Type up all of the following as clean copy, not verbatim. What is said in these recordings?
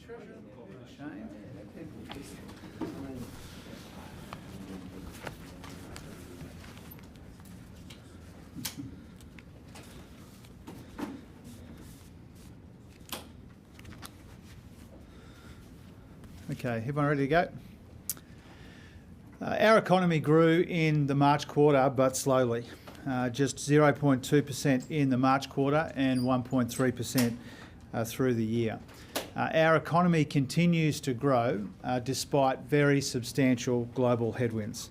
Shane. Okay, everyone ready to go? Our economy grew in the March quarter, but slowly. Just 0.2% in the March quarter and 1.3% through the year. Our economy continues to grow despite very substantial global headwinds.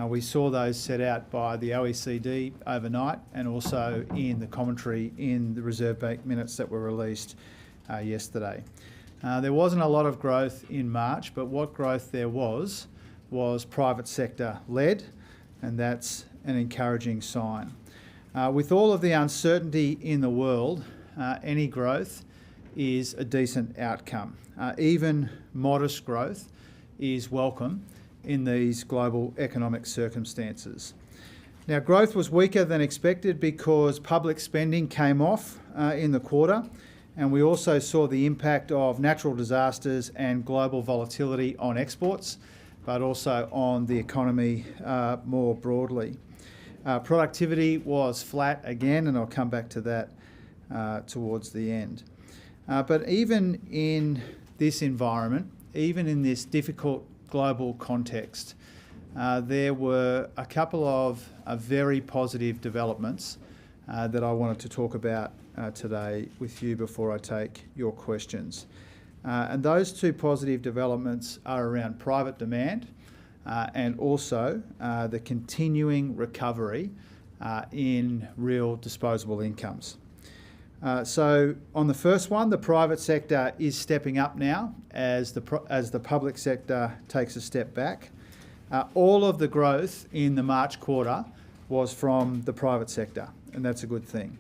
We saw those set out by the OECD overnight and also in the commentary in the Reserve Bank minutes that were released yesterday. There wasn't a lot of growth in March, but what growth there was private sector led, and that's an encouraging sign. With all of the uncertainty in the world, any growth is a decent outcome. Even modest growth is welcome in these global economic circumstances. Now, growth was weaker than expected because public spending came off in the quarter, and we also saw the impact of natural disasters and global volatility on exports, but also on the economy more broadly. Productivity was flat again, and I'll come back to that towards the end. But even in this environment, even in this difficult global context, there were a couple of very positive developments that I wanted to talk about today with you before I take your questions. And those two positive developments are around private demand and also the continuing recovery in real disposable incomes. So on the first one, the private sector is stepping up now as the public sector takes a step back. All of the growth in the March quarter was from the private sector, and that's a good thing.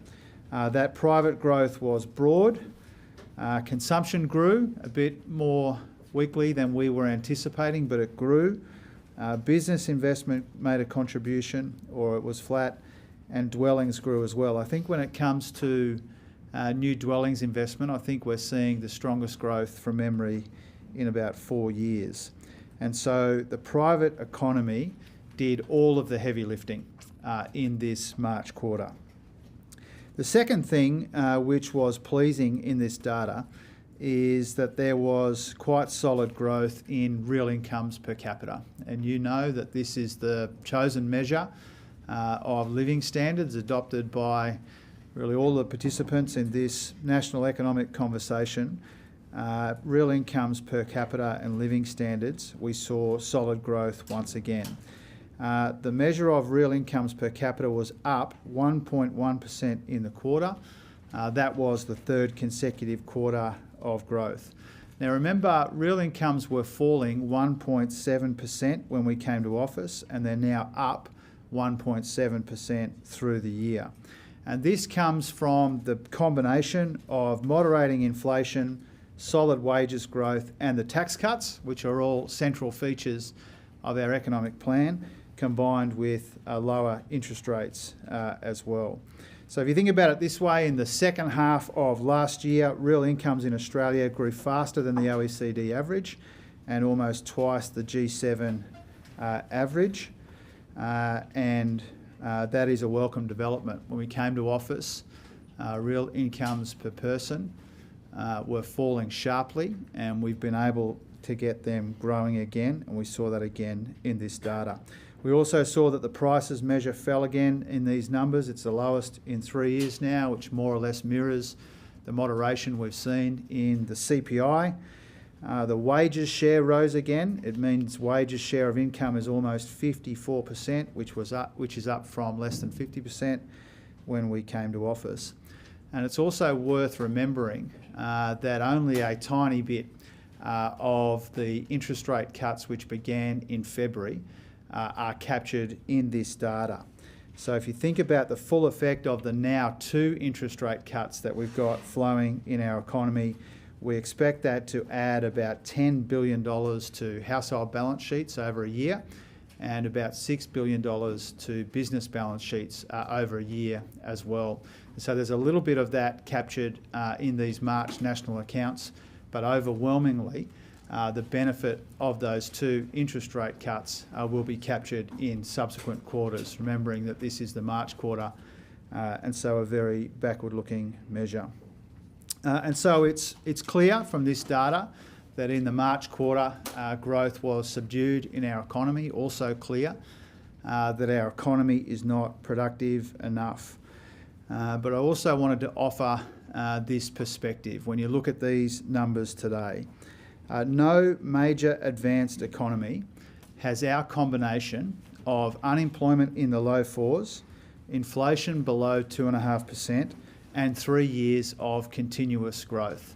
That private growth was broad. Consumption grew a bit more weakly than we were anticipating, but it grew. Business investment made a contribution, or it was flat, and dwellings grew as well. I think when it comes to new dwellings investment, I think we're seeing the strongest growth from memory in about 4 years. And so the private economy did all of the heavy lifting in this March quarter. The second thing which was pleasing in this data is that there was quite solid growth in real incomes per capita. And you know that this is the chosen measure of living standards adopted by really all the participants in this national economic conversation. Real incomes per capita and living standards, we saw solid growth once again. The measure of real incomes per capita was up 1.1% in the quarter. That was the third consecutive quarter of growth. Now remember, real incomes were falling 1.7% when we came to office, and they're now up 1.7% through the year. And this comes from the combination of moderating inflation, solid wages growth, and the tax cuts, which are all central features of our economic plan, combined with lower interest rates as well. So if you think about it this way, in the second half of last year, real incomes in Australia grew faster than the OECD average and almost twice the G7 average. And that is a welcome development. When we came to office, real incomes per person were falling sharply, and we've been able to get them growing again, and we saw that again in this data. We also saw that the prices measure fell again in these numbers. It's the lowest in 3 years now, which more or less mirrors the moderation we've seen in the CPI. The wages share rose again. It means wages share of income is almost 54%, which is up from less than 50% when we came to office. And it's also worth remembering that only a tiny bit of the interest rate cuts which began in February are captured in this data. So if you think about the full effect of the now 2 interest rate cuts that we've got flowing in our economy, we expect that to add about $10 billion to household balance sheets over a year and about $6 billion to business balance sheets over a year as well. So there's a little bit of that captured in these March national accounts, but overwhelmingly, the benefit of those 2 interest rate cuts will be captured in subsequent quarters, remembering that this is the March quarter, and so a very backward-looking measure. And so it's clear from this data that in the March quarter, growth was subdued in our economy. Also clear that our economy is not productive enough. But I also wanted to offer this perspective. When you look at these numbers today, no major advanced economy has our combination of unemployment in the low 4s, inflation below 2.5%, and 3 years of continuous growth.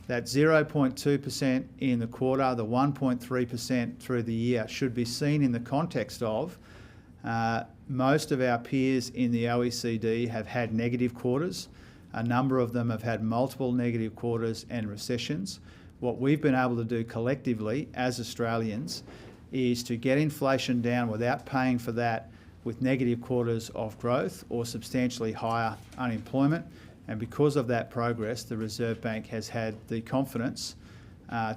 That 0.2% in the quarter, the 1.3% through the year should be seen in the context of most of our peers in the OECD have had negative quarters. A number of them have had multiple negative quarters and recessions. What we've been able to do collectively as Australians is to get inflation down without paying for that with negative quarters of growth or substantially higher unemployment. And because of that progress, the Reserve Bank has had the confidence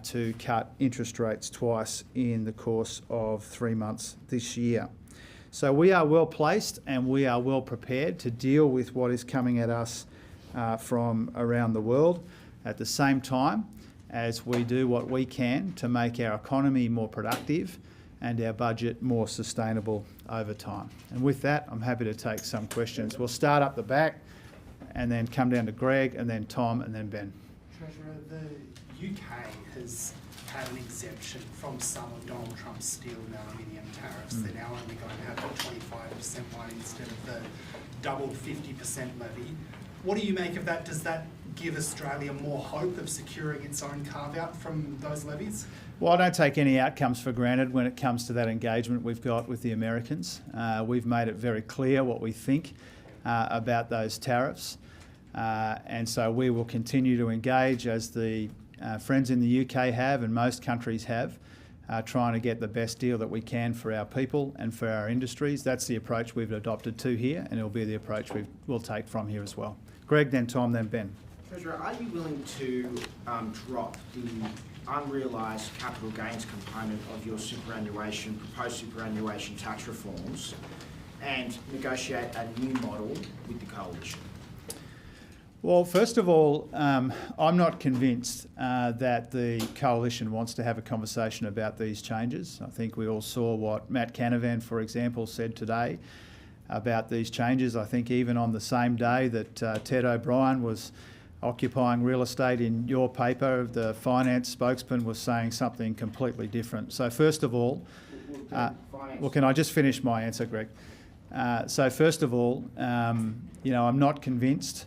to cut interest rates twice in the course of 3 months this year. So we are well placed and we are well prepared to deal with what is coming at us from around the world, at the same time as we do what we can to make our economy more productive and our budget more sustainable over time. And with that, I'm happy to take some questions. We'll start up the back and then come down to Greg and then Tom and then Ben. Treasurer, the UK has had an exemption from some of Donald Trump's steel and aluminium tariffs. They're now only going to have the 25% one instead of the doubled 50% levy. What do you make of that? Does that give Australia more hope of securing its own carve-out from those levies? Well, I don't take any outcomes for granted when it comes to that engagement we've got with the Americans. We've made it very clear what we think about those tariffs. And so we will continue to engage as the friends in the UK have and most countries have, trying to get the best deal that we can for our people and for our industries. That's the approach we've adopted to here, and it'll be the approach we'll take from here as well. Greg, then Tom, then Ben. Treasurer, are you willing to drop the unrealised capital gains component of your proposed superannuation tax reforms and negotiate a new model with the coalition? Well, first of all, I'm not convinced that the coalition wants to have a conversation about these changes. I think we all saw what Matt Canavan, for example, said today about these changes. I think even on the same day that Ted O'Brien was occupying real estate in your paper, the finance spokesman was saying something completely different. So first of all, well, can I just finish my answer, Greg? So first of all, I'm not convinced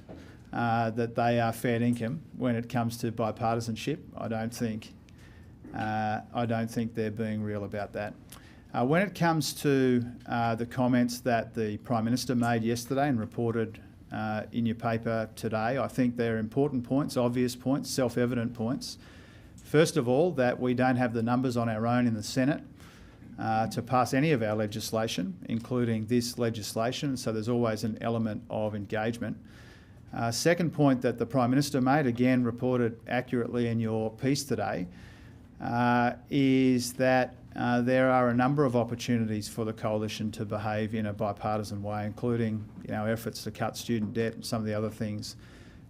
that they are fair income when it comes to bipartisanship. I don't think they're being real about that. When it comes to the comments that the Prime Minister made yesterday and reported in your paper today, I think they're important points, obvious points, self-evident points. First of all, that we don't have the numbers on our own in the Senate to pass any of our legislation, including this legislation, so there's always an element of engagement. Second point that the Prime Minister made, again reported accurately in your piece today, is that there are a number of opportunities for the coalition to behave in a bipartisan way, including our efforts to cut student debt and some of the other things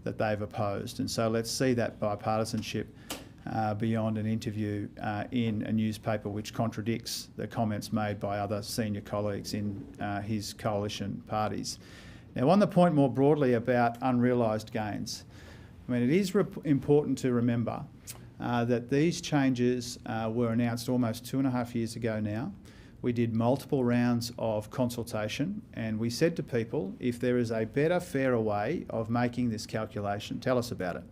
that they've opposed. And so let's see that bipartisanship beyond an interview in a newspaper which contradicts the comments made by other senior colleagues in his coalition parties. Now, on the point more broadly about unrealised gains, I mean, it is important to remember that these changes were announced almost 2.5 years ago now. We did multiple rounds of consultation and we said to people, if there is a better, fairer way of making this calculation, tell us about it.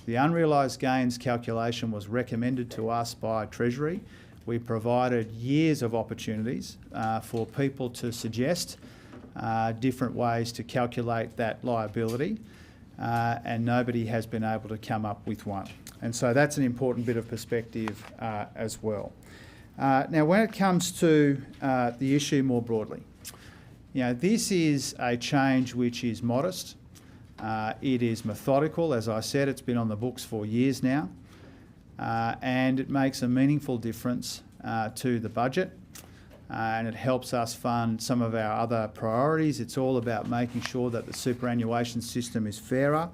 The unrealised gains calculation was recommended to us by Treasury. We provided years of opportunities for people to suggest different ways to calculate that liability, and nobody has been able to come up with one. And so that's an important bit of perspective as well. Now, when it comes to the issue more broadly, this is a change which is modest. It is methodical. As I said, it's been on the books for years now. and it makes a meaningful difference to the budget, and it helps us fund some of our other priorities. It's all about making sure that the superannuation system is fairer,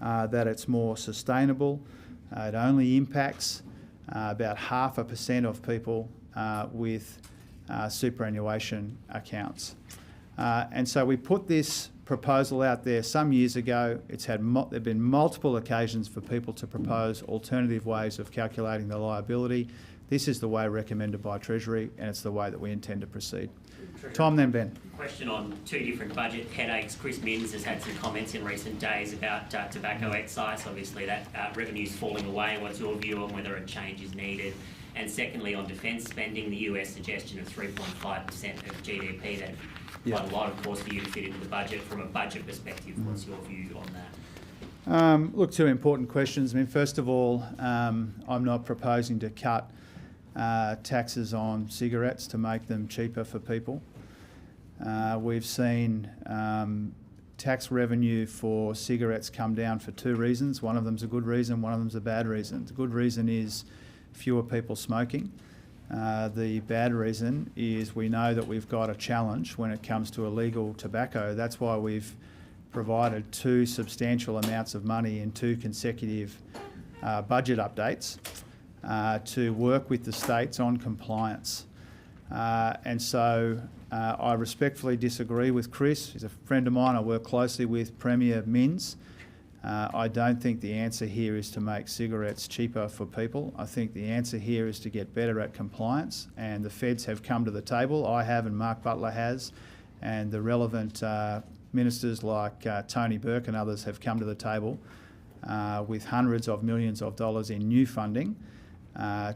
that it's more sustainable. It only impacts about 0.5% of people with superannuation accounts. And so we put this proposal out there some years ago. There have been multiple occasions for people to propose alternative ways of calculating the liability. This is the way recommended by Treasury, and it's the way that we intend to proceed. Tom, then Ben. Question on two different budget headaches. Chris Minns has had some comments in recent days about tobacco excise. Obviously that revenue's falling away. What's your view on whether a change is needed? And secondly, on defence spending, the US suggestion of 3.5% of GDP, that quite a lot, of course, for you to fit into the budget. From a budget perspective, what's your view on that? Look, two important questions. I mean, first of all, I'm not proposing to cut taxes on cigarettes to make them cheaper for people. We've seen tax revenue for cigarettes come down for two reasons. One of them's a good reason, one of them's a bad reason. The good reason is fewer people smoking. The bad reason is we know that we've got a challenge when it comes to illegal tobacco. That's why we've provided two substantial amounts of money in two consecutive budget updates to work with the states on compliance. And so I respectfully disagree with Chris. He's a friend of mine. I work closely with Premier Minns. I don't think the answer here is to make cigarettes cheaper for people. I think the answer here is to get better at compliance, and the feds have come to the table. I have, and Mark Butler has, and the relevant ministers like Tony Burke and others have come to the table with hundreds of millions of dollars in new funding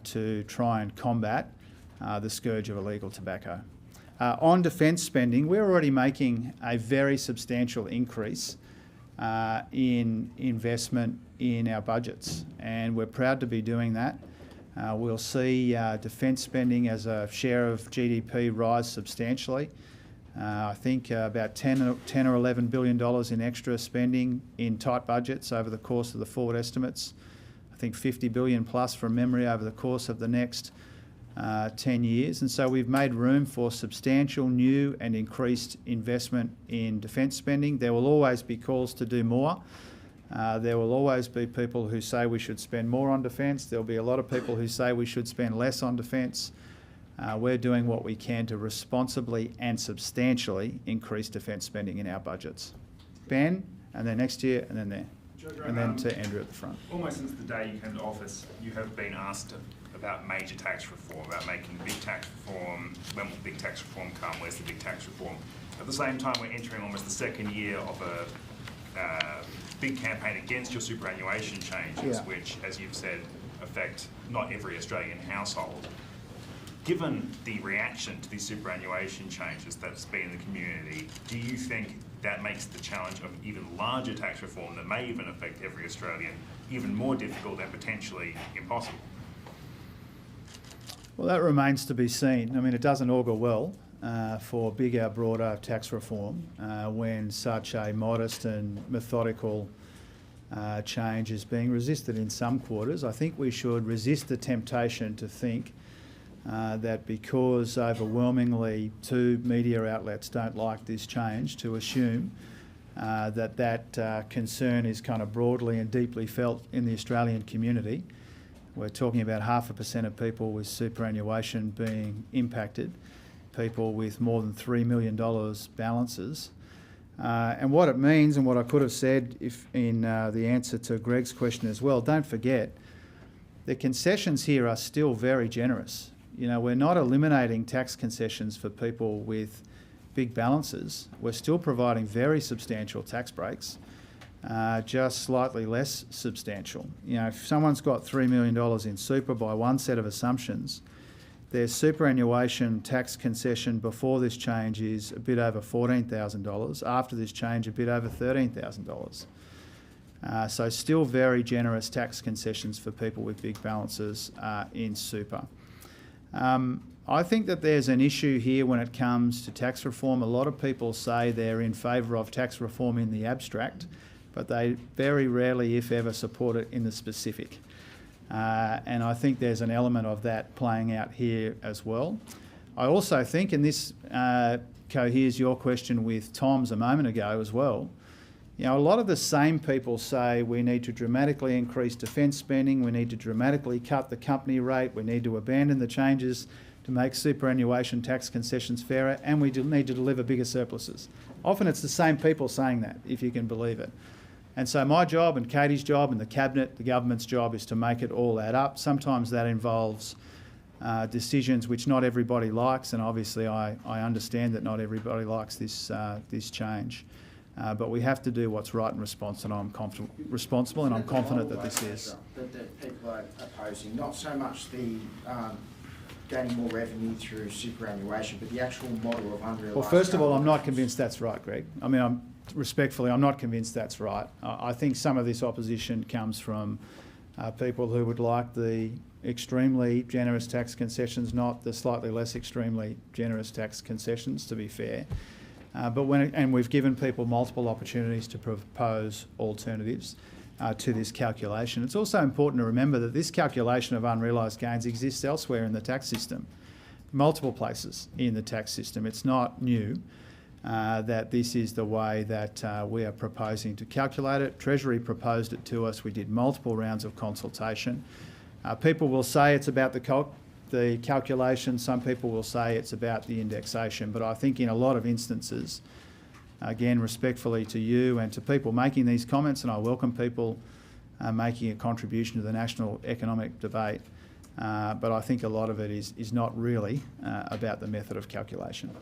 to try and combat the scourge of illegal tobacco. On defence spending, we're already making a very substantial increase in investment in our budgets, and we're proud to be doing that. We'll see defence spending as a share of GDP rise substantially. I think about $10 or $11 billion in extra spending in tight budgets over the course of the forward estimates. I think 50 billion plus from memory over the course of the next 10 years. And so we've made room for substantial new and increased investment in defence spending. There will always be calls to do more. There will always be people who say we should spend more on defence. There'll be a lot of people who say we should spend less on defence. We're doing what we can to responsibly and substantially increase defence spending in our budgets. Ben, and then next year, and then there. And then to Andrew at the front. Almost since the day you came to office, you have been asked about major tax reform, about making big tax reform. When will big tax reform come? Where's the big tax reform? At the same time, we're entering almost the second year of a big campaign against your superannuation changes, which, as you've said, affect not every Australian household. Given the reaction to these superannuation changes that's been in the community, do you think that makes the challenge of even larger tax reform that may even affect every Australian even more difficult and potentially impossible? Well, that remains to be seen. I mean, it doesn't augur well for bigger, broader tax reform when such a modest and methodical change is being resisted in some quarters. I think we should resist the temptation to think that because overwhelmingly two media outlets don't like this change, to assume that concern is kind of broadly and deeply felt in the Australian community. We're talking about 0.5% of people with superannuation being impacted, people with more than $3 million balances. And what it means, and what I could have said if in the answer to Greg's question as well, don't forget, the concessions here are still very generous. You know, we're not eliminating tax concessions for people with big balances. We're still providing very substantial tax breaks, just slightly less substantial. You know, if someone's got $3 million in super by one set of assumptions, their superannuation tax concession before this change is a bit over $14,000. After this change, a bit over $13,000. So still very generous tax concessions for people with big balances in super. I think that there's an issue here when it comes to tax reform. A lot of people say they're in favour of tax reform in the abstract, but they very rarely, if ever, support it in the specific. And I think there's an element of that playing out here as well. I also think, and this coheres your question with Tom's a moment ago as well, you know, a lot of the same people say we need to dramatically increase defence spending, we need to dramatically cut the company rate, we need to abandon the changes to make superannuation tax concessions fairer, and we need to deliver bigger surpluses. Often it's the same people saying that, if you can believe it. And so my job and Katie's job and the Cabinet, the government's job, is to make it all add up. Sometimes that involves decisions which not everybody likes, and obviously I understand that not everybody likes this change. But we have to do what's right and responsible, and I'm confident that this is. That people are opposing, not so much the gaining more revenue through superannuation, but the actual model of unrealised. Well, first of all, I'm not convinced that's right, Greg. I mean, I'm not convinced that's right. I think some of this opposition comes from people who would like the extremely generous tax concessions, not the slightly less extremely generous tax concessions, to be fair. And we've given people multiple opportunities to propose alternatives to this calculation. It's also important to remember that this calculation of unrealised gains exists elsewhere in the tax system, multiple places in the tax system. It's not new that this is the way that we are proposing to calculate it. Treasury proposed it to us. We did multiple rounds of consultation. People will say it's about the calculation, some people will say it's about the indexation, but I think in a lot of instances, again, respectfully to you and to people making these comments, and I welcome people making a contribution to the national economic debate, but I think a lot of it is not really about the method of calculation.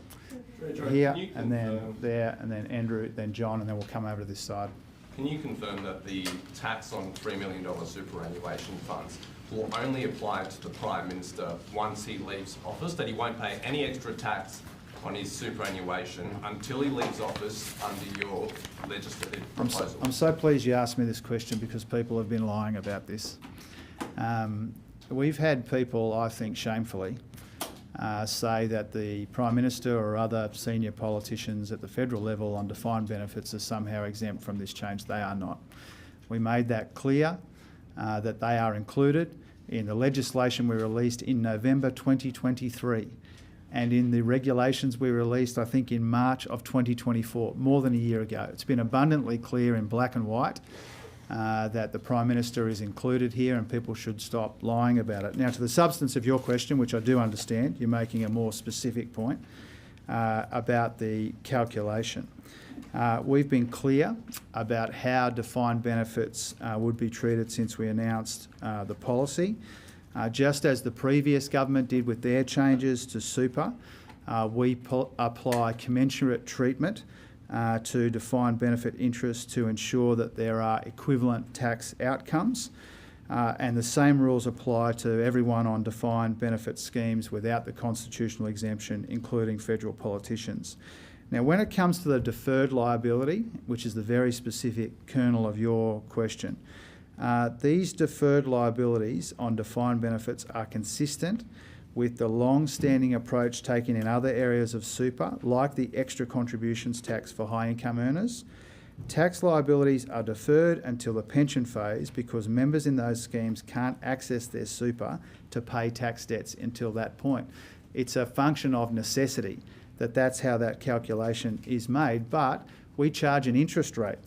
Here, and then there, and then Andrew, then John, and then we'll come over to this side. Can you confirm that the tax on $3 million superannuation funds will only apply to the Prime Minister once he leaves office, that he won't pay any extra tax on his superannuation until he leaves office under your legislative proposal? I'm so pleased you asked me this question, because people have been lying about this. We've had people, I think shamefully, say that the Prime Minister or other senior politicians at the federal level on defined benefits are somehow exempt from this change. They are not. We made that clear, that they are included in the legislation we released in November 2023 and in the regulations we released, I think, in March of 2024, more than a year ago. It's been abundantly clear in black and white that the Prime Minister is included here, and people should stop lying about it. Now, to the substance of your question, which I do understand, you're making a more specific point about the calculation. We've been clear about how defined benefits would be treated since we announced the policy. Just as the previous government did with their changes to super, we apply commensurate treatment to defined benefit interests to ensure that there are equivalent tax outcomes. And the same rules apply to everyone on defined benefit schemes without the constitutional exemption, including federal politicians. Now, when it comes to the deferred liability, which is the very specific kernel of your question, these deferred liabilities on defined benefits are consistent with the long-standing approach taken in other areas of super, like the extra contributions tax for high-income earners. Tax liabilities are deferred until the pension phase because members in those schemes can't access their super to pay tax debts until that point. It's a function of necessity that's how that calculation is made, but we charge an interest rate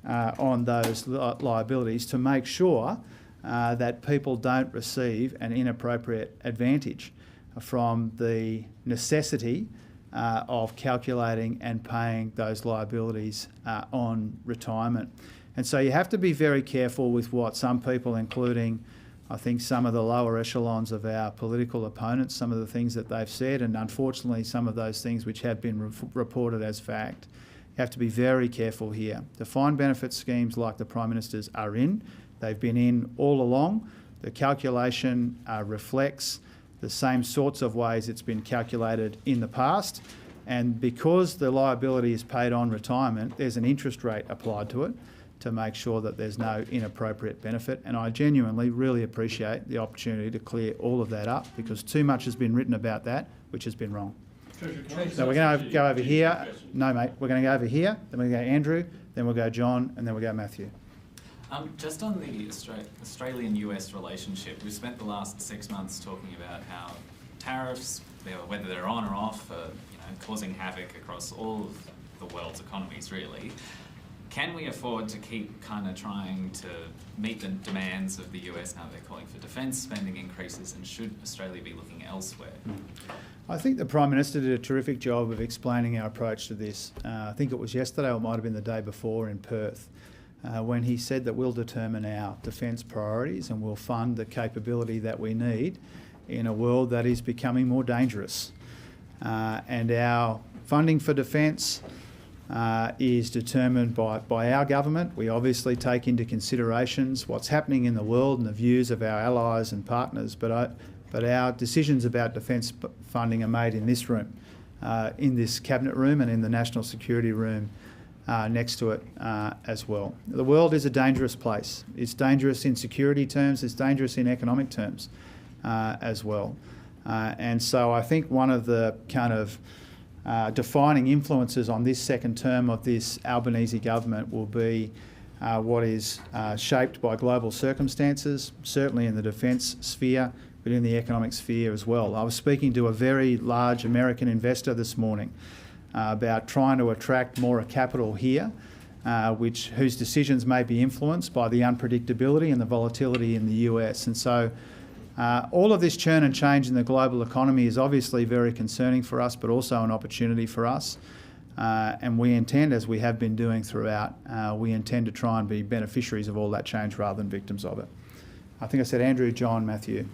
on those liabilities to make sure that people don't receive an inappropriate advantage from the necessity of calculating and paying those liabilities on retirement. And so you have to be very careful with what some people, including I think some of the lower echelons of our political opponents, some of the things that they've said, and unfortunately some of those things which have been reported as fact. You have to be very careful here. Defined benefit schemes like the Prime Minister's are in. They've been in all along. The calculation reflects the same sorts of ways it's been calculated in the past. And because the liability is paid on retirement, there's an interest rate applied to it to make sure that there's no inappropriate benefit. And I genuinely really appreciate the opportunity to clear all of that up, because too much has been written about that, which has been wrong. So we're going to go over here. No, mate, we're going to go over here, then we're going to go Andrew, then we'll go John, and then we'll go Matthew. Just on the Australian-US relationship, we've spent the last 6 months talking about how tariffs, whether they're on or off, are causing havoc across all of the world's economies, really. Can we afford to keep kind of trying to meet the demands of the US now they're calling for defence spending increases, and should Australia be looking elsewhere? I think the Prime Minister did a terrific job of explaining our approach to this. I think it was yesterday or it might have been the day before in Perth, when he said that we'll determine our defence priorities and we'll fund the capability that we need in a world that is becoming more dangerous. And our funding for defence is determined by our government. We obviously take into considerations what's happening in the world and the views of our allies and partners, but our decisions about defence funding are made in this room, in this cabinet room and in the national security room next to it as well. The world is a dangerous place. It's dangerous in security terms, it's dangerous in economic terms as well. And so I think one of the kind of defining influences on this second term of this Albanese government will be what is shaped by global circumstances, certainly in the defence sphere, but in the economic sphere as well. I was speaking to a very large American investor this morning about trying to attract more capital here, whose decisions may be influenced by the unpredictability and the volatility in the US. And so all of this churn and change in the global economy is obviously very concerning for us, but also an opportunity for us. And we intend, as we have been doing throughout, we intend to try and be beneficiaries of all that change rather than victims of it. I think I said Andrew, John, Matthew.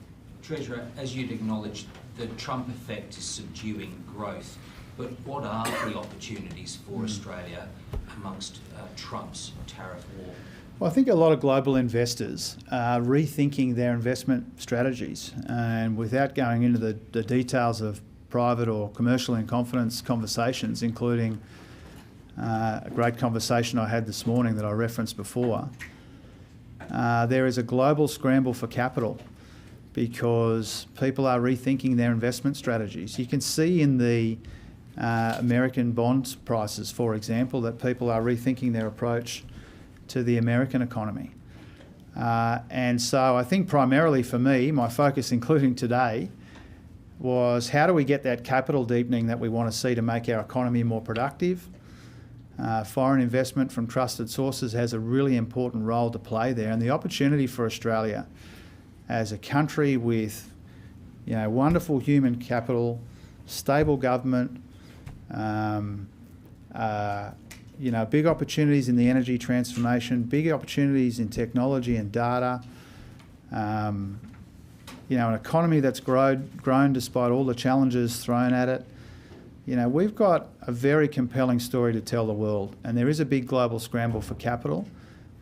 Treasurer, as you'd acknowledged, the Trump effect is subduing growth. But what are the opportunities for Australia amongst Trump's tariff war? Well, I think a lot of global investors are rethinking their investment strategies, and without going into the details of private or commercial in confidence conversations, including a great conversation I had this morning that I referenced before, there is a global scramble for capital because people are rethinking their investment strategies. You can see in the American bond prices, for example, that people are rethinking their approach to the American economy. And so I think primarily for me, my focus, including today, was how do we get that capital deepening that we want to see to make our economy more productive. Foreign investment from trusted sources has a really important role to play there, and the opportunity for Australia as a country with wonderful human capital, stable government, big opportunities in the energy transformation, big opportunities in technology and data, an economy that's grown despite all the challenges thrown at it. We've got a very compelling story to tell the world, and there is a big global scramble for capital,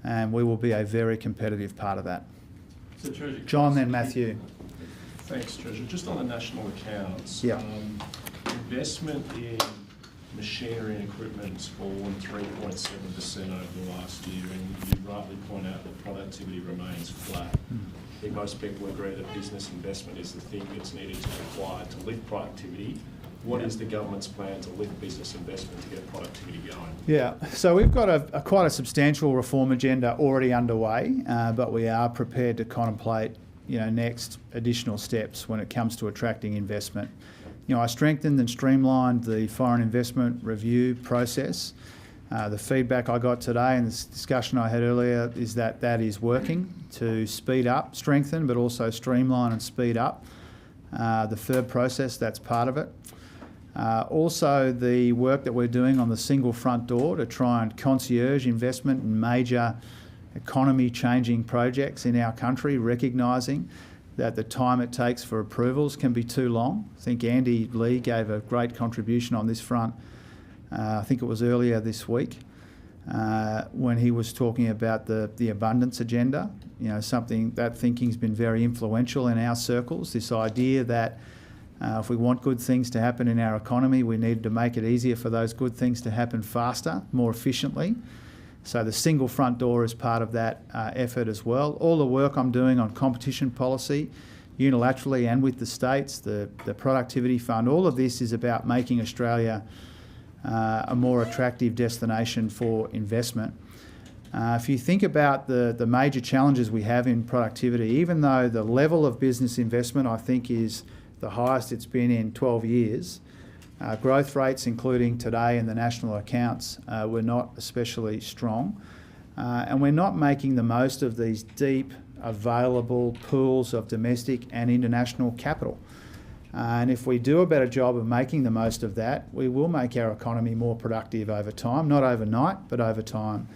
and we will be a very competitive part of that. So, Treasurer, John, then Matthew. Thanks, Treasurer. Just on the national accounts, Yeah. Investment in machinery and equipment has fallen 3.7% over the last year, and you rightly point out that productivity remains flat. I think most people agree that business investment is the thing that's needed to require to lift productivity. What is the government's plan to lift business investment to get productivity going? Yeah, so we've got quite a substantial reform agenda already underway, but we are prepared to contemplate, next additional steps when it comes to attracting investment. I strengthened and streamlined the foreign investment review process. The feedback I got today and this discussion I had earlier is that is working to speed up, strengthen, but also streamline and speed up the FIRB process. That's part of it. Also, the work that we're doing on the single front door to try and concierge investment in major economy-changing projects in our country, recognising that the time it takes for approvals can be too long. I think Andy Lee gave a great contribution on this front. I think it was earlier this week when he was talking about the abundance agenda. Something that thinking's been very influential in our circles. This idea that if we want good things to happen in our economy, we need to make it easier for those good things to happen faster, more efficiently. So the single front door is part of that effort as well. All the work I'm doing on competition policy, unilaterally and with the states, the productivity fund, all of this is about making Australia a more attractive destination for investment. If you think about the major challenges we have in productivity, even though the level of business investment I think is the highest it's been in 12 years, growth rates, including today in the national accounts, were not especially strong. And we're not making the most of these deep, available pools of domestic and international capital. And if we do a better job of making the most of that, we will make our economy more productive over time, not overnight, but over time.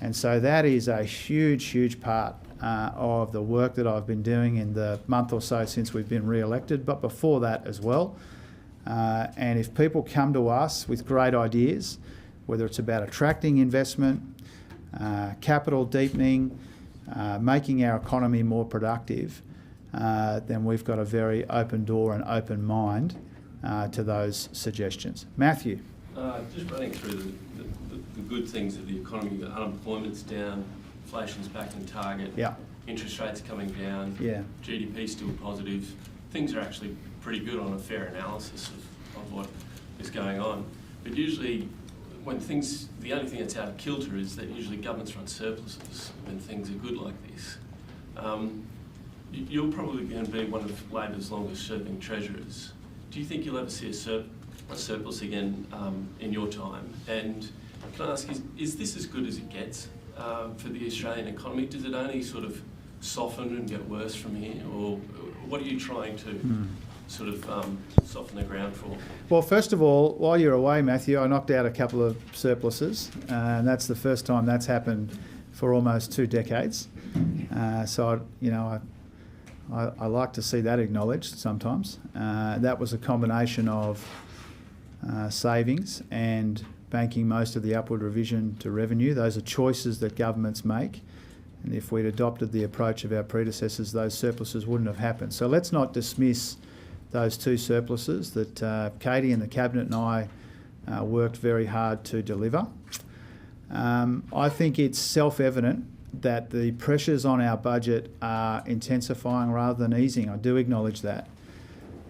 And so that is a huge, huge part of the work that I've been doing in the month or so since we've been re-elected, but before that as well. And if people come to us with great ideas, whether it's about attracting investment, capital deepening, making our economy more productive, then we've got a very open door and open mind to those suggestions. Matthew. Just running through the good things of the economy. Unemployment's down, inflation's back in target, Yeah. interest rates coming down, Yeah. GDP still positive. Things are actually pretty good on a fair analysis of what is going on. But usually when the only thing that's out of kilter is that usually governments run surpluses when things are good like this. You're probably going to be one of Labor's longest serving treasurers. Do you think you'll ever see a surplus again in your time? And can I ask, is this as good as it gets for the Australian economy? Does it only sort of soften and get worse from here? Or what are you trying to sort of soften the ground for? Well, first of all, while you're away, Matthew, I knocked out a couple of surpluses, and that's the first time that's happened for almost 2 decades. So, I like to see that acknowledged sometimes. That was a combination of savings and banking most of the upward revision to revenue. Those are choices that governments make. And if we'd adopted the approach of our predecessors, those surpluses wouldn't have happened. So let's not dismiss those 2 surpluses that Katie and the Cabinet and I worked very hard to deliver. I think it's self-evident that the pressures on our budget are intensifying rather than easing. I do acknowledge that.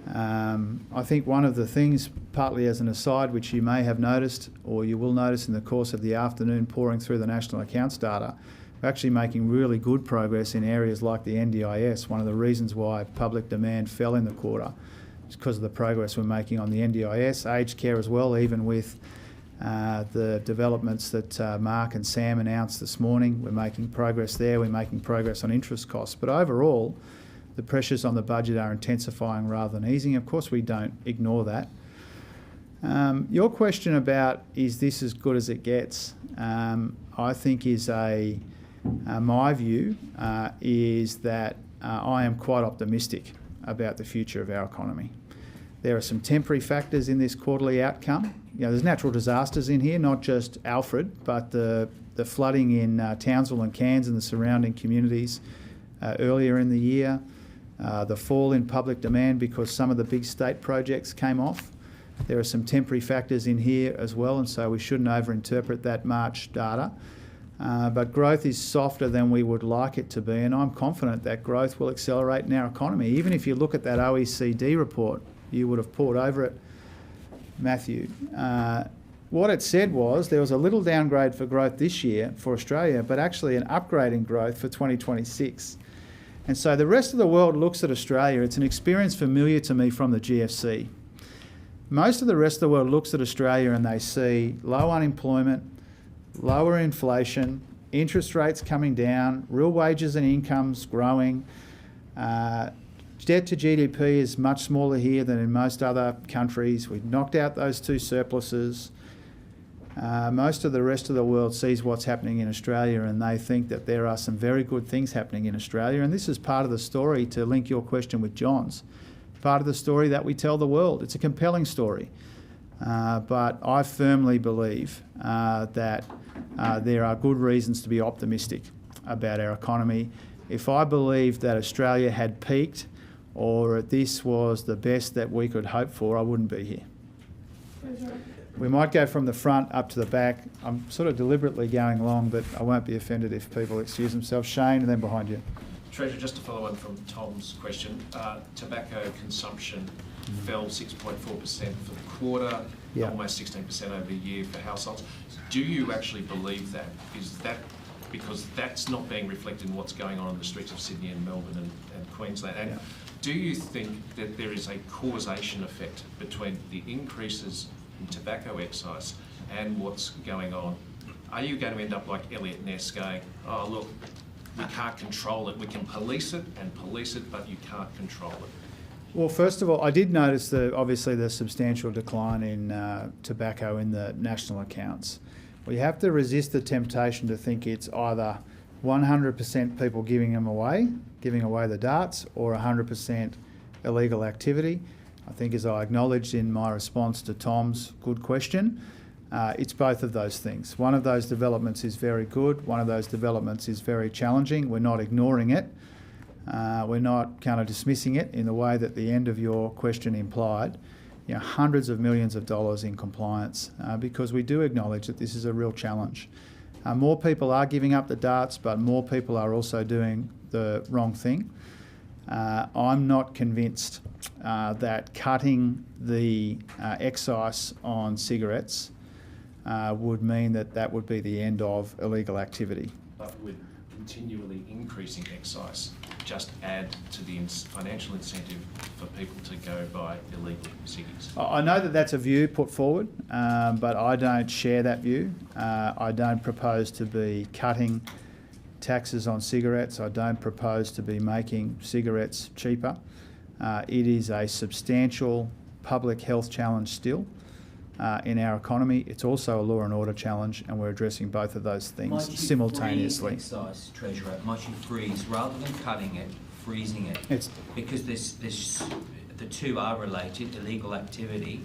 I think one of the things, partly as an aside, which you may have noticed or you will notice in the course of the afternoon pouring through the national accounts data, we're actually making really good progress in areas like the NDIS. One of the reasons why public demand fell in the quarter is because of the progress we're making on the NDIS, aged care as well, even with the developments that Mark and Sam announced this morning. We're making progress there. We're making progress on interest costs. But overall, the pressures on the budget are intensifying rather than easing. Of course, we don't ignore that. Your question about is this as good as it gets, I think is my view is that I am quite optimistic about the future of our economy. There are some temporary factors in this quarterly outcome. There's natural disasters in here, not just Alfred, but the flooding in Townsville and Cairns and the surrounding communities earlier in the year, the fall in public demand because some of the big state projects came off. There are some temporary factors in here as well, and so we shouldn't overinterpret that March data. But growth is softer than we would like it to be, and I'm confident that growth will accelerate in our economy. Even if you look at that OECD report, you would have pored over it, Matthew. What it said was there was a little downgrade for growth this year for Australia, but actually an upgrade in growth for 2026. And so the rest of the world looks at Australia. It's an experience familiar to me from the GFC. Most of the rest of the world looks at Australia and they see low unemployment, lower inflation, interest rates coming down, real wages and incomes growing. Debt to GDP is much smaller here than in most other countries. We've knocked out those 2 surpluses. Most of the rest of the world sees what's happening in Australia and they think that there are some very good things happening in Australia. And this is part of the story, to link your question with John's, part of the story that we tell the world. It's a compelling story. But I firmly believe that there are good reasons to be optimistic about our economy. If I believed that Australia had peaked or this was the best that we could hope for, I wouldn't be here. We might go from the front up to the back. I'm sort of deliberately going long, but I won't be offended if people excuse themselves. Shane, and then behind you. Treasurer, just to follow on from Tom's question, tobacco consumption fell 6.4% for the quarter, Yeah. almost 16% over the year for households. Do you actually believe that? Is that because that's not being reflected in what's going on in the streets of Sydney and Melbourne and Queensland. And Yeah. do you think that there is a causation effect between the increases in tobacco excise and what's going on? Are you going to end up like Elliot Ness going, oh look, we can't control it, we can police it, but you can't control it? Well, first of all, I did notice obviously the substantial decline in tobacco in the national accounts. We have to resist the temptation to think it's either 100% people giving away the darts, or 100% illegal activity. I think, as I acknowledged in my response to Tom's good question, it's both of those things. One of those developments is very good, one of those developments is very challenging. We're not ignoring it. We're not kind of dismissing it in the way that the end of your question implied. You know, hundreds of millions of dollars in compliance, because we do acknowledge that this is a real challenge. More people are giving up the darts, but more people are also doing the wrong thing. I'm not convinced that cutting the excise on cigarettes would mean that would be the end of illegal activity. But would continually increasing excise just add to the financial incentive for people to go buy illegal ciggies? I know that that's a view put forward, but I don't share that view. I don't propose to be cutting taxes on cigarettes. I don't propose to be making cigarettes cheaper. It is a substantial public health challenge still in our economy. It's also a law and order challenge, and we're addressing both of those things simultaneously. Freeze excise, Treasurer? Might you freeze, rather than cutting it, freezing it? Because the two are related, illegal activity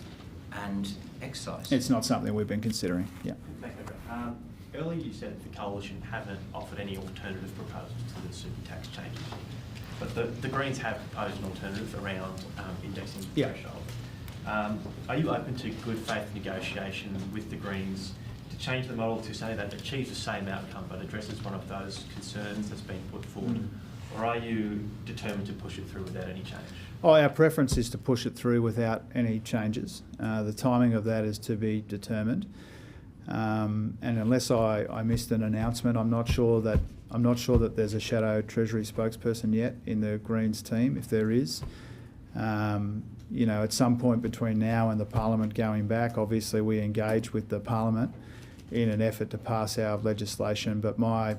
and excise. It's not something we've been considering. Yeah. Thank you. Earlier you said the Coalition haven't offered any alternative proposals to the super tax changes, but the Greens have proposed an alternative around indexing the threshold. Are you open to good faith negotiation with the Greens to change the model to say that it achieves the same outcome but addresses one of those concerns that's been put forward? Or are you determined to push it through without any change? Oh, our preference is to push it through without any changes. The timing of that is to be determined. And unless I missed an announcement, I'm not sure that there's a shadow Treasury spokesperson yet in the Greens team. If there is, you know, at some point between now and the Parliament going back, obviously we engage with the Parliament in an effort to pass our legislation. But my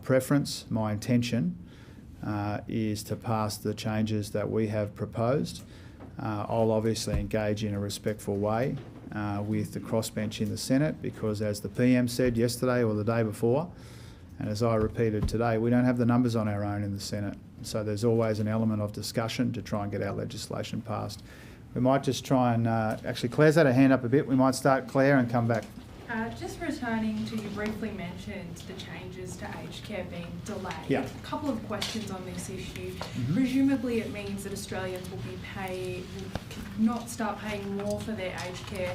preference, my intention, is to pass the changes that we have proposed. I'll obviously engage in a respectful way with the crossbench in the Senate, because as the PM said yesterday or the day before, and as I repeated today, we don't have the numbers on our own in the Senate. So there's always an element of discussion to try and get our legislation passed. We might just try and, actually Claire's had her hand up a bit. We might start Claire and come back. Just returning to, you briefly mentioned the changes to aged care being delayed. Yeah. A couple of questions on this issue. Presumably it means that Australians will not start paying more for their aged care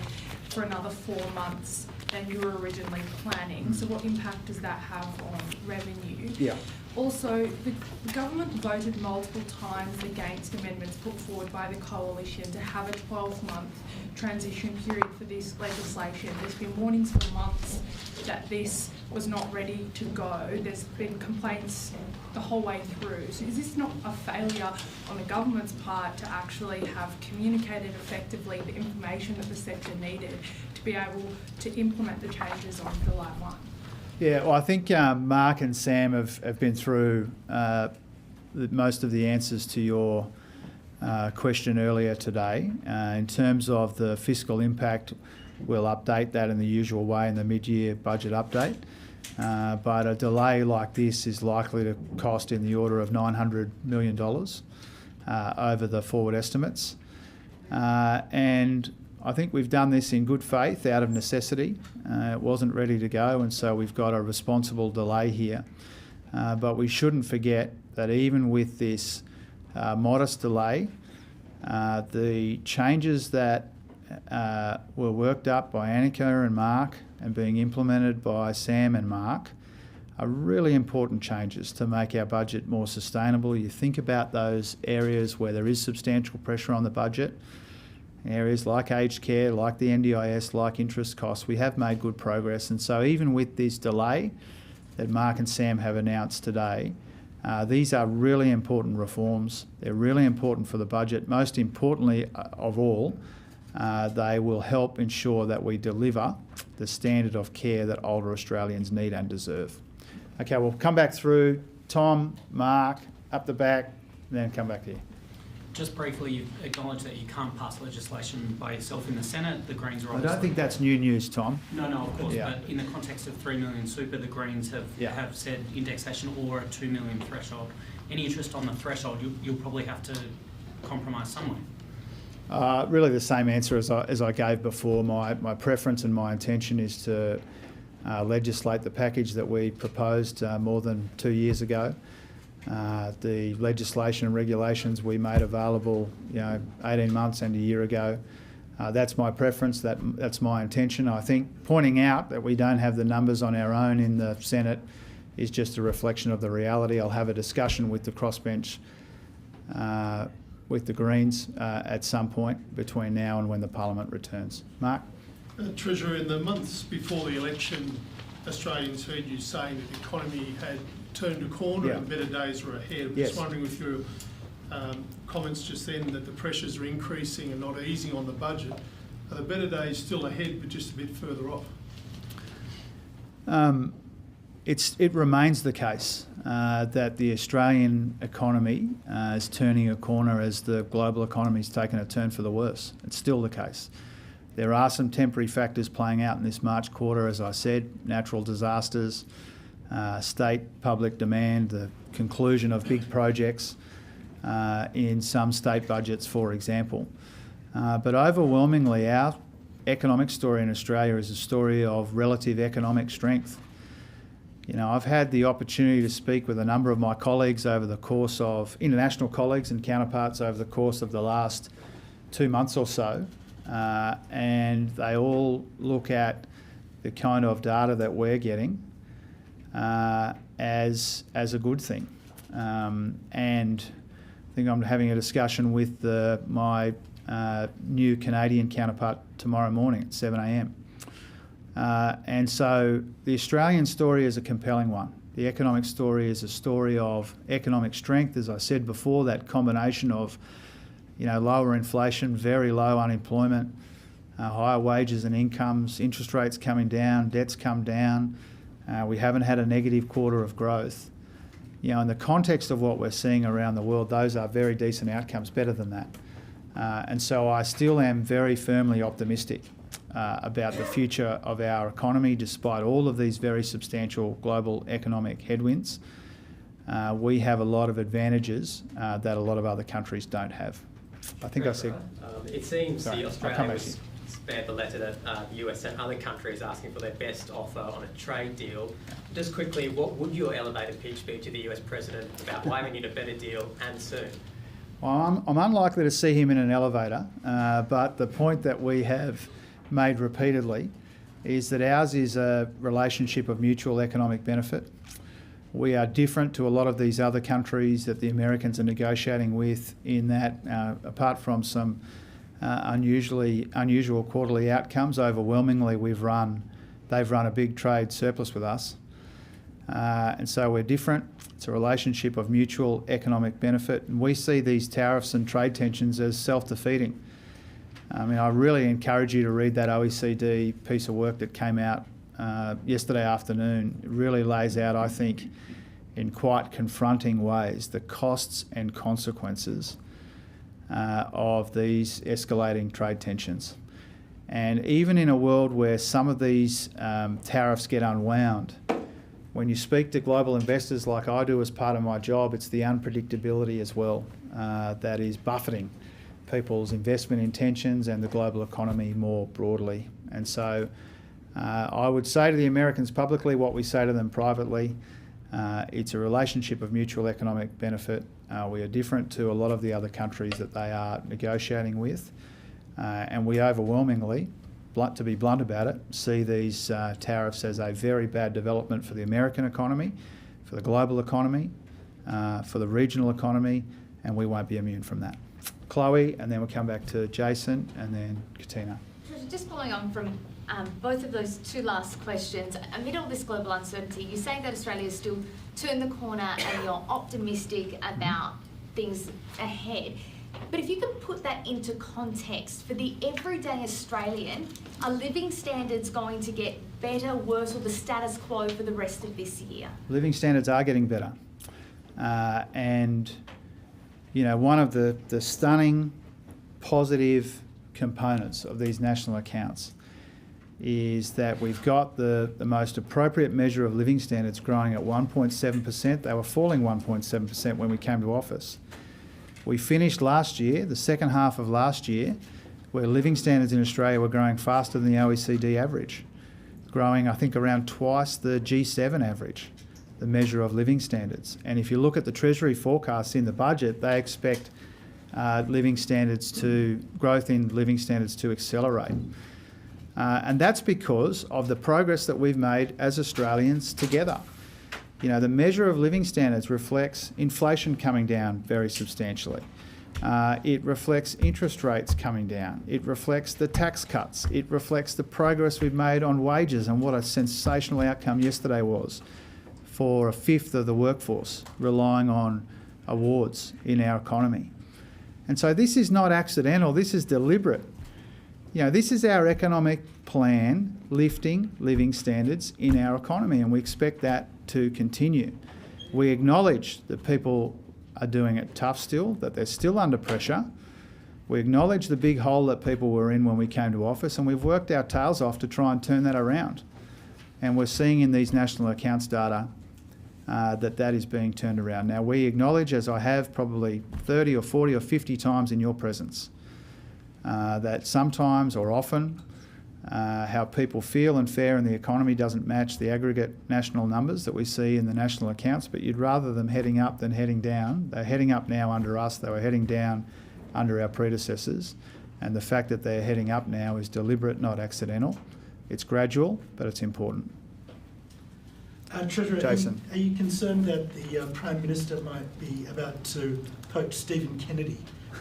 for another 4 months than you were originally planning. So what impact does that have on revenue? Yeah. Also, the government voted multiple times against amendments put forward by the Coalition to have a 12-month transition period for this legislation. There's been warnings for months that this was not ready to go. There's been complaints the whole way through. So is this not a failure on the government's part to actually have communicated effectively the information that the sector needed to be able to implement the changes on July 1? Yeah, well, I think Mark and Sam have been through most of the answers to your question earlier today. In terms of the fiscal impact, we'll update that in the usual way in the mid-year budget update. But a delay like this is likely to cost in the order of $900 million over the forward estimates. And I think we've done this in good faith, out of necessity. It wasn't ready to go, and so we've got a responsible delay here. But we shouldn't forget that even with this modest delay, the changes that were worked up by Annika and Mark and being implemented by Sam and Mark are really important changes to make our budget more sustainable. You think about those areas where there is substantial pressure on the budget, areas like aged care, like the NDIS, like interest costs. We have made good progress, and so even with this delay, that Mark and Sam have announced today, these are really important reforms. They're really important for the budget. Most importantly of all, they will help ensure that we deliver the standard of care that older Australians need and deserve. Okay, we'll come back through. Tom, Mark, up the back, and then come back here. Just briefly, you've acknowledged that you can't pass legislation by yourself in the Senate. The Greens are I obviously... don't think that's new news, Tom. No, of course, Yeah. but in the context of 3 million super, the Greens have said indexation or a 2 million threshold. Any interest on the threshold, you'll probably have to compromise somewhere. Really the same answer as I gave before. My preference and my intention is to legislate the package that we proposed more than 2 years ago. The legislation and regulations we made available, 18 months and a year ago. That's my preference. That's my intention. I think pointing out that we don't have the numbers on our own in the Senate is just a reflection of the reality. I'll have a discussion with the crossbench, with the Greens at some point between now and when the Parliament returns. Mark? Treasurer, in the months before the election, Australians heard you saying that the economy had turned a corner and better days were ahead. I'm just wondering with your comments just then that the pressures are increasing and not easing on the budget, are the better days still ahead but just a bit further off? It remains the case that the Australian economy is turning a corner as the global economy's taken a turn for the worse. It's still the case. There are some temporary factors playing out in this March quarter, as I said, natural disasters, state public demand, the conclusion of big projects in some state budgets, for example. But overwhelmingly, our economic story in Australia is a story of relative economic strength. I've had the opportunity to speak with a number of my colleagues over the course of, international colleagues and counterparts over the course of the last 2 months or so, and they all look at the kind of data that we're getting as a good thing. And I think I'm having a discussion with my new Canadian counterpart tomorrow morning at 7 a.m. And so the Australian story is a compelling one. The economic story is a story of economic strength, as I said before, that combination of lower inflation, very low unemployment, higher wages and incomes, interest rates coming down, debts come down. We haven't had a negative quarter of growth. In the context of what we're seeing around the world, those are very decent outcomes, better than that. And so I still am very firmly optimistic about the future of our economy, despite all of these very substantial global economic headwinds. We have a lot of advantages that a lot of other countries don't have. I think I said... it seems the Australia was spared the letter that the US and other countries asking for their best offer on a trade deal. Just quickly, what would your elevator pitch be to the US President about why we need a better deal and soon? Well, I'm unlikely to see him in an elevator, but the point that we have made repeatedly is that ours is a relationship of mutual economic benefit. We are different to a lot of these other countries that the Americans are negotiating with in that, apart from some unusual quarterly outcomes, overwhelmingly they've run a big trade surplus with us. And so we're different. It's a relationship of mutual economic benefit. And we see these tariffs and trade tensions as self-defeating. I really encourage you to read that OECD piece of work that came out yesterday afternoon. It really lays out, I think, in quite confronting ways, the costs and consequences of these escalating trade tensions. And even in a world where some of these tariffs get unwound, when you speak to global investors like I do as part of my job, it's the unpredictability as well that is buffeting people's investment intentions and the global economy more broadly. And so I would say to the Americans publicly what we say to them privately. It's a relationship of mutual economic benefit. We are different to a lot of the other countries that they are negotiating with. And we overwhelmingly, to be blunt about it, see these tariffs as a very bad development for the American economy, for the global economy, for the regional economy, and we won't be immune from that. Chloe, and then we'll come back to Jason, and then Katina. Just following on from Both of those two last questions, amid all this global uncertainty, you say that Australia has still turned the corner and you're optimistic about things ahead. But if you can put that into context, for the everyday Australian, are living standards going to get better, worse, or the status quo for the rest of this year? Living standards are getting better. And, you know, one of the stunning positive components of these national accounts is that we've got the most appropriate measure of living standards growing at 1.7%. They were falling 1.7% when we came to office. We finished last year, the second half of last year, where living standards in Australia were growing faster than the OECD average, growing, I think, around twice the G7 average, the measure of living standards. And if you look at the Treasury forecasts in the budget, they expect growth in living standards to accelerate. And that's because of the progress that we've made as Australians together. You know, the measure of living standards reflects inflation coming down very substantially. It reflects interest rates coming down. It reflects the tax cuts. It reflects the progress we've made on wages, and what a sensational outcome yesterday was for a fifth of the workforce relying on awards in our economy. And so this is not accidental, this is deliberate. You know, this is our economic plan lifting living standards in our economy, and we expect that to continue. We acknowledge that people are doing it tough still, that they're still under pressure. We acknowledge the big hole that people were in when we came to office, and we've worked our tails off to try and turn that around. And we're seeing in these national accounts data that is being turned around. Now, we acknowledge, as I have probably 30 or 40 or 50 times in your presence, that sometimes or often how people feel and fare in the economy doesn't match the aggregate national numbers that we see in the national accounts, but you'd rather them heading up than heading down. They're heading up now under us, they were heading down under our predecessors, and the fact that they're heading up now is deliberate, not accidental. It's gradual, but it's important. Treasurer, Jason. Are you concerned that the Prime Minister might be about to poach Stephen Kennedy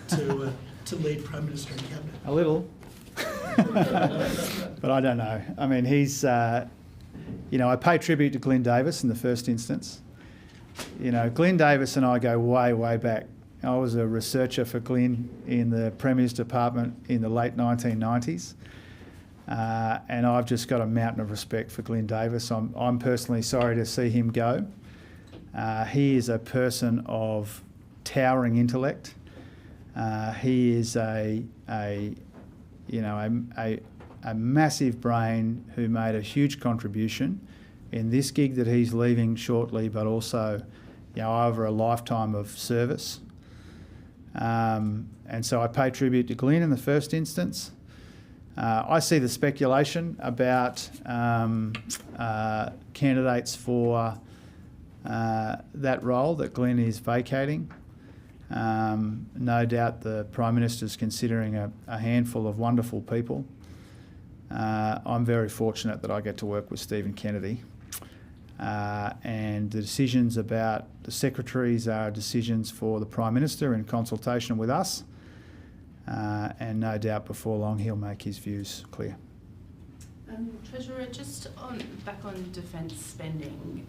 to lead Prime Minister and Cabinet? A little. But I don't know. I mean, he's, you know, I pay tribute to Glyn Davis in the first instance. You know, Glyn Davis and I go way, way back. I was a researcher for Glyn in the Premier's Department in the late 1990s. And I've just got a mountain of respect for Glyn Davis. I'm personally sorry to see him go. He is a person of towering intellect. He is a massive brain who made a huge contribution in this gig that he's leaving shortly, but also, you know, over a lifetime of service. And so I pay tribute to Glyn in the first instance. I see the speculation about candidates for that role that Glyn is vacating. No doubt the Prime Minister's considering a handful of wonderful people. I'm very fortunate that I get to work with Stephen Kennedy. And the decisions about the secretaries are decisions for the Prime Minister in consultation with us. And no doubt before long he'll make his views clear. Treasurer, just back on defence spending,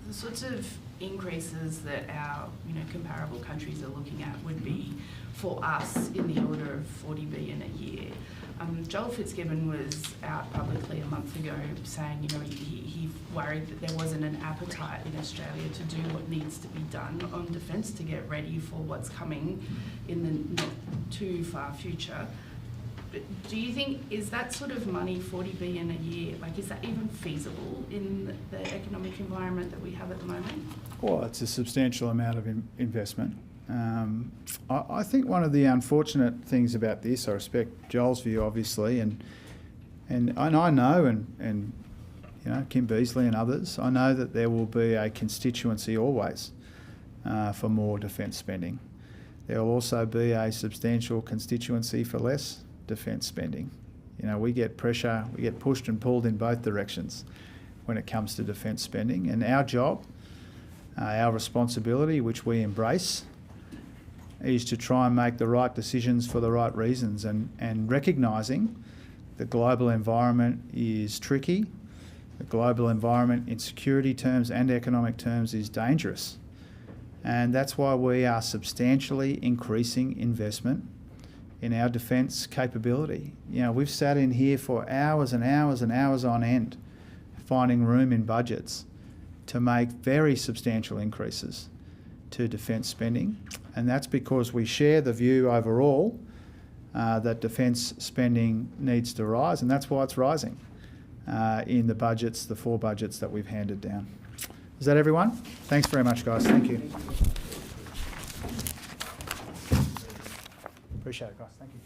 the sorts of increases that our comparable countries are looking at would be for us in the order of 40 billion a year. Joel Fitzgibbon was out publicly a month ago saying, he worried that there wasn't an appetite in Australia to do what needs to be done on defence to get ready for what's coming in the not too far future. But do you think, is that sort of money, 40 billion a year, is that even feasible in the economic environment that we have at the moment? Well, it's a substantial amount of investment. I think one of the unfortunate things about this, I respect Joel's view obviously, and I know, and Kim Beazley and others, I know that there will be a constituency always for more defence spending. There will also be a substantial constituency for less defence spending. We get pressure, we get pushed and pulled in both directions when it comes to defence spending, and our job, our responsibility, which we embrace, is to try and make the right decisions for the right reasons, and recognising The global environment is tricky. The global environment in security terms and economic terms is dangerous. And that's why we are substantially increasing investment in our defence capability. You know, we've sat in here for hours and hours and hours on end, finding room in budgets to make very substantial increases to defence spending. And that's because we share the view overall that defence spending needs to rise, and that's why it's rising in the budgets, the 4 budgets that we've handed down. Is that everyone? Thanks very much, guys. Thank you. Appreciate it, guys. Thank you.